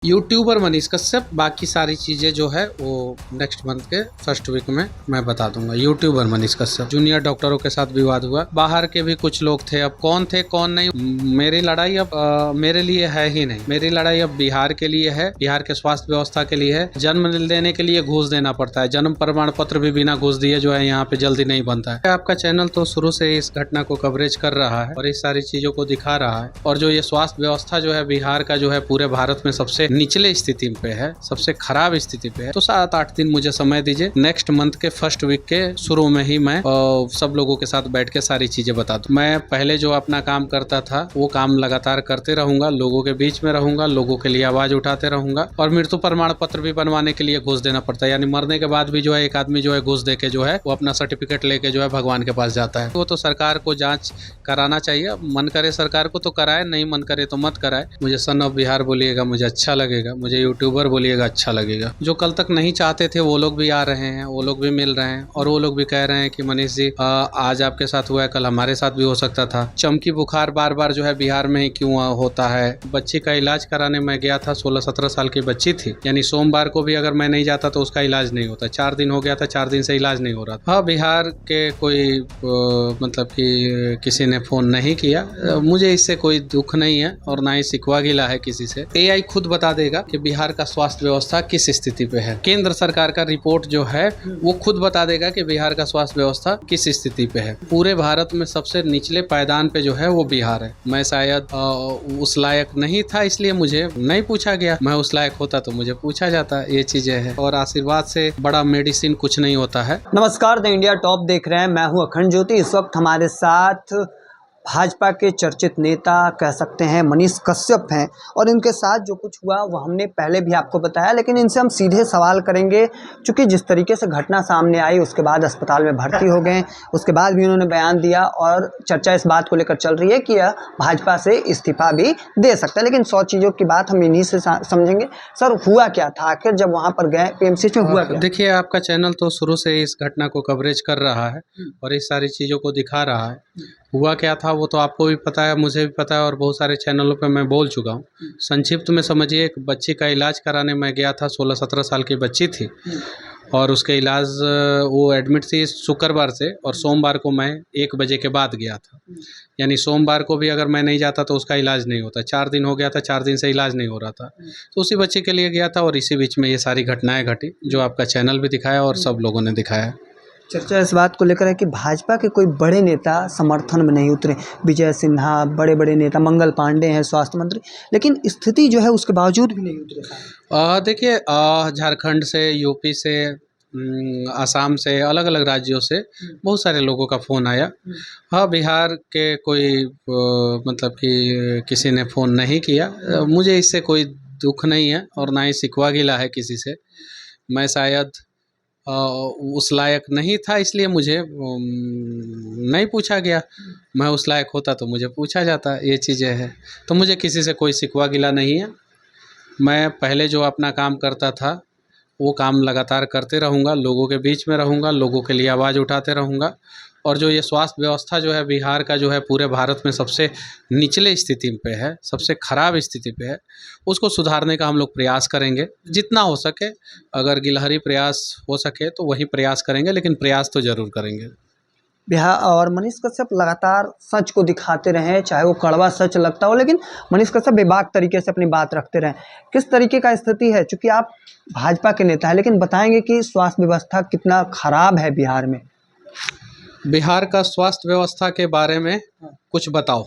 YouTuber Manish Kashyap, बाकी सारी चीज़ें जो है वो नेक्स्ट मंथ के फर्स्ट वीक में मैं बता दूंगा। यूट्यूबर मनीष कश्यप, जूनियर डॉक्टरों के साथ विवाद हुआ, बाहर के भी कुछ लोग थे, अब कौन थे कौन नहीं, मेरी लड़ाई अब मेरे लिए है ही नहीं। मेरी लड़ाई अब बिहार के लिए है, बिहार के स्वास्थ्य व्यवस्था के लिए है। जन्म देने के लिए घूस देना पड़ता है, जन्म प्रमाण पत्र भी बिना घूस दिए जो है यहाँ पे जल्दी नहीं बनता है। आपका चैनल तो शुरू से इस घटना को कवरेज कर रहा है और इस सारी चीजों को दिखा रहा है, और जो ये स्वास्थ्य व्यवस्था जो है बिहार का जो है पूरे भारत में सबसे निचले स्थिति पे है, सबसे खराब स्थिति पे है। तो 7-8 दिन मुझे समय दीजिए, नेक्स्ट मंथ के फर्स्ट वीक के शुरू में ही मैं सब लोगों के साथ बैठ के सारी चीजें बता दूं। मैं पहले जो अपना काम करता था वो काम लगातार करते रहूंगा, लोगों के बीच में रहूंगा, लोगों के लिए आवाज उठाते रहूंगा। और मृत्यु प्रमाण पत्र भी बनवाने के लिए घूस देना पड़ता है, यानी मरने के बाद भी जो है एक आदमी जो है घूस दे के जो है वो अपना सर्टिफिकेट लेके जो है भगवान के पास जाता है। वो तो सरकार को जांच कराना चाहिए, मन करे सरकार को तो कराए, नहीं मन करे तो मत कराए। मुझे सन ऑफ बिहार बोलिएगा मुझे अच्छा लगेगा, मुझे यूट्यूबर बोलिएगा अच्छा लगेगा। जो कल तक नहीं चाहते थे वो लोग भी आ रहे हैं, वो लोग भी मिल रहे हैं, और वो लोग भी कह रहे हैं कि मनीष जी आज आपके साथ हुआ है, कल हमारे साथ भी हो सकता था। चमकी बुखार बार बार जो है बिहार में ही क्यों होता है। बच्ची का इलाज कराने मैं गया था, 16-17 साल की बच्ची थी, यानी सोमवार को भी अगर मैं नहीं जाता तो उसका इलाज नहीं होता। 4 दिन हो गया था, 4 दिन से इलाज नहीं हो रहा था। हाँ, बिहार के कोई मतलब कि किसी ने फोन नहीं किया, मुझे इससे कोई दुख नहीं है और ना ही शिकवा गिला है किसी से। AI खुद बता देगा कि बिहार का स्वास्थ्य व्यवस्था किस स्थिति पे है। केंद्र सरकार का रिपोर्ट जो है वो खुद बता देगा कि बिहार का स्वास्थ्य व्यवस्था किस स्थिति पे है। पूरे भारत में सबसे निचले पायदान पे जो है वो बिहार है। मैं शायद उस लायक नहीं था, इसलिए मुझे नहीं पूछा गया। मैं उस लायक होता तो मुझे पूछा जाता। ये चीजें हैं, और आशीर्वाद से बड़ा मेडिसिन कुछ नहीं होता है। नमस्कार, द इंडिया टॉप देख रहे हैं, मैं हूं अखंड ज्योति। इस वक्त हमारे साथ भाजपा के चर्चित नेता कह सकते हैं मनीष कश्यप हैं, और इनके साथ जो कुछ हुआ वो हमने पहले भी आपको बताया, लेकिन इनसे हम सीधे सवाल करेंगे। क्योंकि जिस तरीके से घटना सामने आई उसके बाद अस्पताल में भर्ती हो गए, उसके बाद भी उन्होंने बयान दिया और चर्चा इस बात को लेकर चल रही है कि यह भाजपा से इस्तीफा भी दे सकता है। लेकिन 100 चीज़ों की बात हम इन्हीं से समझेंगे। सर, हुआ क्या था आखिर जब वहाँ पर गए PMCH में, हुआ क्या? देखिए, आपका चैनल तो शुरू से इस घटना को कवरेज कर रहा है और इस सारी चीज़ों को दिखा रहा है। हुआ क्या था वो तो आपको भी पता है, मुझे भी पता है, और बहुत सारे चैनलों पे मैं बोल चुका हूँ। संक्षिप्त में समझिए, एक बच्ची का इलाज कराने मैं गया था। 16-17 साल की बच्ची थी और उसके इलाज वो एडमिट थी शुक्रवार से, और सोमवार को मैं 1 बजे के बाद गया था। यानी सोमवार को भी अगर मैं नहीं जाता तो उसका इलाज नहीं होता। 4 दिन हो गया था, 4 दिन से इलाज नहीं हो रहा था, तो उसी बच्चे के लिए गया था। और इसी बीच में ये सारी घटनाएं घटी जो आपका चैनल भी दिखाया और सब लोगों ने दिखाया। चर्चा इस बात को लेकर है कि भाजपा के कोई बड़े नेता समर्थन में नहीं उतरे। विजय सिन्हा, बड़े बड़े नेता, मंगल पांडे हैं स्वास्थ्य मंत्री, लेकिन स्थिति जो है उसके बावजूद भी नहीं उतरे। देखिए, झारखंड से, यूपी से, असम से, अलग अलग राज्यों से बहुत सारे लोगों का फ़ोन आया। हाँ, बिहार के कोई मतलब कि किसी ने फ़ोन नहीं किया। मुझे इससे कोई दुख नहीं है और ना ही शिकवा गिला है किसी से। मैं शायद उस लायक नहीं था, इसलिए मुझे नहीं पूछा गया। मैं उस लायक होता तो मुझे पूछा जाता। ये चीज़ें हैं, तो मुझे किसी से कोई शिकवा गिला नहीं है। मैं पहले जो अपना काम करता था वो काम लगातार करते रहूँगा, लोगों के बीच में रहूँगा, लोगों के लिए आवाज़ उठाते रहूँगा। और जो ये स्वास्थ्य व्यवस्था जो है बिहार का जो है पूरे भारत में सबसे निचले स्थिति पे है, सबसे खराब स्थिति पे है, उसको सुधारने का हम लोग प्रयास करेंगे जितना हो सके। अगर गिलहरी प्रयास हो सके तो वही प्रयास करेंगे, लेकिन प्रयास तो ज़रूर करेंगे। बिहार और मनीष कश्यप लगातार सच को दिखाते रहे, चाहे वो कड़वा सच लगता हो, लेकिन मनीष कश्यप बेबाक तरीके से अपनी बात रखते रहे। किस तरीके का स्थिति है, चूँकि आप भाजपा के नेता हैं, लेकिन बताएंगे कि स्वास्थ्य व्यवस्था कितना खराब है बिहार में। बिहार का स्वास्थ्य व्यवस्था के बारे में कुछ बताओ।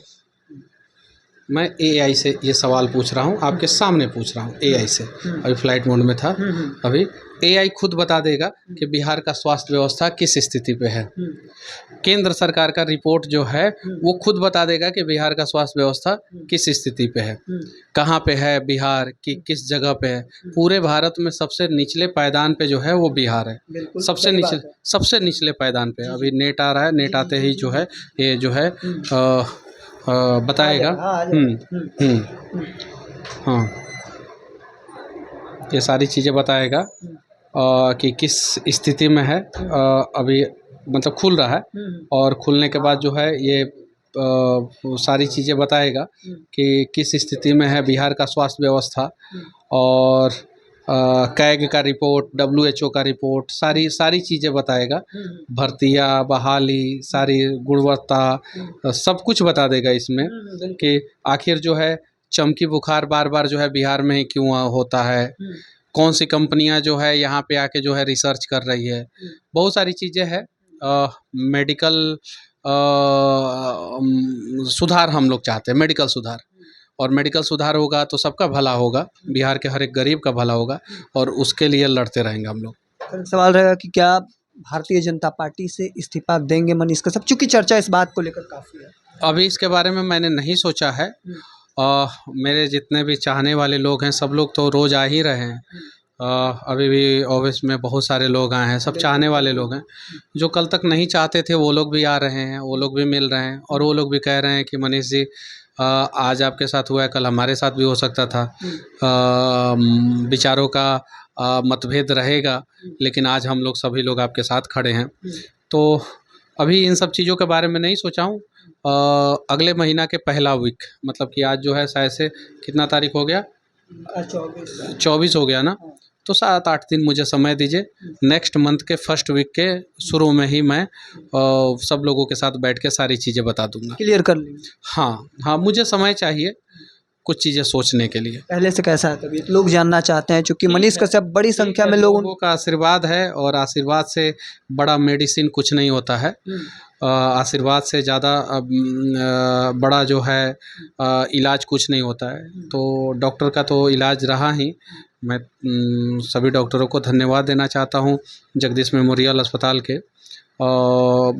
मैं AI से ये सवाल पूछ रहा हूँ, आपके सामने पूछ रहा हूँ AI से। अभी फ्लाइट मोड में था। अभी AI खुद बता देगा कि बिहार का स्वास्थ्य व्यवस्था किस स्थिति पे है। केंद्र सरकार का रिपोर्ट जो है वो खुद बता देगा कि बिहार का स्वास्थ्य व्यवस्था किस स्थिति पे है, कहाँ पे है बिहार की, किस जगह पे है। पूरे भारत में सबसे निचले पायदान पे जो है वो बिहार है, सबसे निचले पायदान पे। अभी नेट आ रहा है, नेट आते ही जो है ये जो है बताएगा। हाँ, ये सारी चीज़ें बताएगा कि किस स्थिति में है। अभी मतलब खुल रहा है, और खुलने के बाद जो है ये सारी चीज़ें बताएगा कि किस स्थिति में है बिहार का स्वास्थ्य व्यवस्था। और कैग का रिपोर्ट, WHO का रिपोर्ट, सारी चीज़ें बताएगा। भर्तियाँ, बहाली, सारी गुणवत्ता, सब कुछ बता देगा इसमें कि आखिर जो है चमकी बुखार बार बार जो है बिहार में ही क्यों होता है, कौन सी कंपनियां जो है यहाँ पे आके जो है रिसर्च कर रही है, बहुत सारी चीज़ें हैं। मेडिकल सुधार हम लोग चाहते हैं, मेडिकल सुधार, और मेडिकल सुधार होगा तो सबका भला होगा, बिहार के हर एक गरीब का भला होगा, और उसके लिए लड़ते रहेंगे हम लोग। फिर सवाल रहेगा कि क्या भारतीय जनता पार्टी से इस्तीफा देंगे मनीष कश्यप, चूंकि चर्चा इस बात को लेकर काफ़ी है। अभी इसके बारे में मैंने नहीं सोचा है। मेरे जितने भी चाहने वाले लोग हैं सब लोग तो रोज़ आ ही रहे हैं। अभी भी ऑफिस में बहुत सारे लोग आए हैं, सब चाहने वाले लोग हैं। जो कल तक नहीं चाहते थे वो लोग भी आ रहे हैं, वो लोग भी मिल रहे हैं, और वो लोग भी कह रहे हैं कि मनीष जी आज आपके साथ हुआ है, कल हमारे साथ भी हो सकता था। विचारों का मतभेद रहेगा, लेकिन आज हम लोग सभी लोग आपके साथ खड़े हैं। तो अभी इन सब चीज़ों के बारे में नहीं सोचा हूँ। अगले महीना के पहला वीक, मतलब कि आज जो है शायद से कितना तारीख हो गया, 24 हो गया ना, तो 7-8 दिन मुझे समय दीजिए। नेक्स्ट मंथ के फर्स्ट वीक के शुरू में ही मैं सब लोगों के साथ बैठ के सारी चीज़ें बता दूंगा, क्लियर कर लेंगे। हाँ, मुझे समय चाहिए कुछ चीज़ें सोचने के लिए। पहले से कैसा है तबीयत, लोग जानना चाहते हैं, चूंकि मनीष कश्यप बड़ी संख्या में लोगों का आशीर्वाद है, और आशीर्वाद से बड़ा मेडिसिन कुछ नहीं होता है। आशीर्वाद से ज़्यादा बड़ा जो है इलाज कुछ नहीं होता है। तो डॉक्टर का तो इलाज रहा ही। मैं सभी डॉक्टरों को धन्यवाद देना चाहता हूँ, जगदीश मेमोरियल अस्पताल के।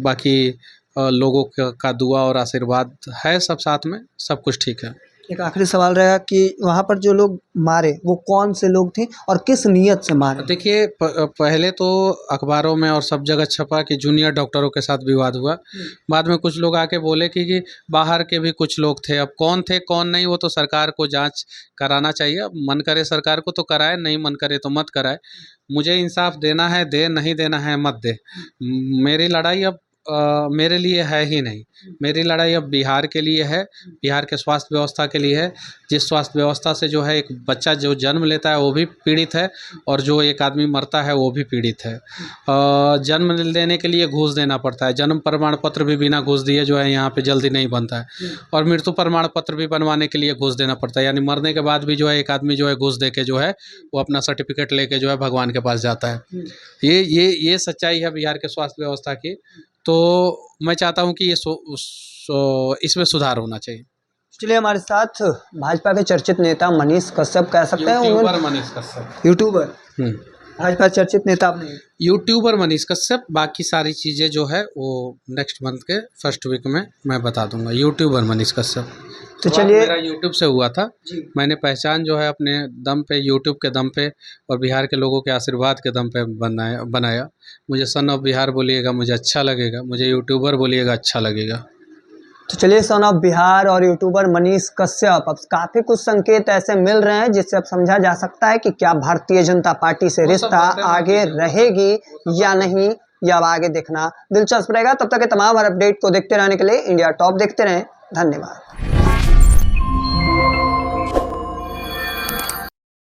बाकी लोगों का दुआ और आशीर्वाद है सब साथ में, सब कुछ ठीक है। एक आखिरी सवाल रहेगा कि वहाँ पर जो लोग मारे वो कौन से लोग थे और किस नीयत से मारे? देखिए, पहले तो अखबारों में और सब जगह छपा कि जूनियर डॉक्टरों के साथ विवाद हुआ। बाद में कुछ लोग आके बोले कि बाहर के भी कुछ लोग थे। अब कौन थे कौन नहीं, वो तो सरकार को जांच कराना चाहिए। अब मन करे सरकार को तो कराए, नहीं मन करे तो मत कराए। मुझे इंसाफ देना है दे, नहीं देना है मत दे। मेरी लड़ाई अब मेरे लिए है ही नहीं। मेरी लड़ाई अब बिहार के लिए है, बिहार के स्वास्थ्य व्यवस्था के लिए है। जिस स्वास्थ्य व्यवस्था से जो है एक बच्चा जो जन्म लेता है वो भी पीड़ित है, और जो एक आदमी मरता है वो भी पीड़ित है। जन्म लेने के लिए घूस देना पड़ता है, जन्म प्रमाण पत्र भी बिना घूस दिए जो है यहाँ पे जल्दी नहीं बनता है, और मृत्यु प्रमाण पत्र भी बनवाने के लिए घूस देना पड़ता है। यानी मरने के बाद भी जो है एक आदमी जो है घूस दे के जो है वो अपना सर्टिफिकेट लेके जो है भगवान के पास जाता है। ये सच्चाई है बिहार के स्वास्थ्य व्यवस्था की। तो मैं चाहता हूं कि ये इसमें सुधार होना चाहिए। चलिए, हमारे साथ भाजपा के चर्चित नेता मनीष कश्यप, कह सकते हैं यूट्यूबर मनीष कश्यप, यूट्यूबर, भाजपा चर्चित नेता अपने यूट्यूबर मनीष कश्यप। बाकी सारी चीज़ें जो है वो नेक्स्ट मंथ के फर्स्ट वीक में मैं बता दूंगा। यूट्यूबर मनीष कश्यप। तो चलिए, मेरा यूट्यूब से हुआ था। मैंने पहचान जो है अपने दम पे, यूट्यूब के दम पे और बिहार के लोगों के आशीर्वाद के दम पे बनाया। मुझे सन ऑफ बिहार बोलिएगा मुझे अच्छा लगेगा, मुझे यूट्यूबर बोलिएगा अच्छा लगेगा। तो चलिए, सन ऑफ बिहार और यूट्यूबर मनीष कश्यप, अब काफ़ी कुछ संकेत ऐसे मिल रहे हैं जिससे अब समझा जा सकता है कि क्या भारतीय जनता पार्टी से रिश्ता आगे रहेगी या नहीं, या अब आगे देखना दिलचस्प रहेगा। तब तक के तमाम हर अपडेट को देखते रहने के लिए इंडिया टॉप देखते रहें। धन्यवाद।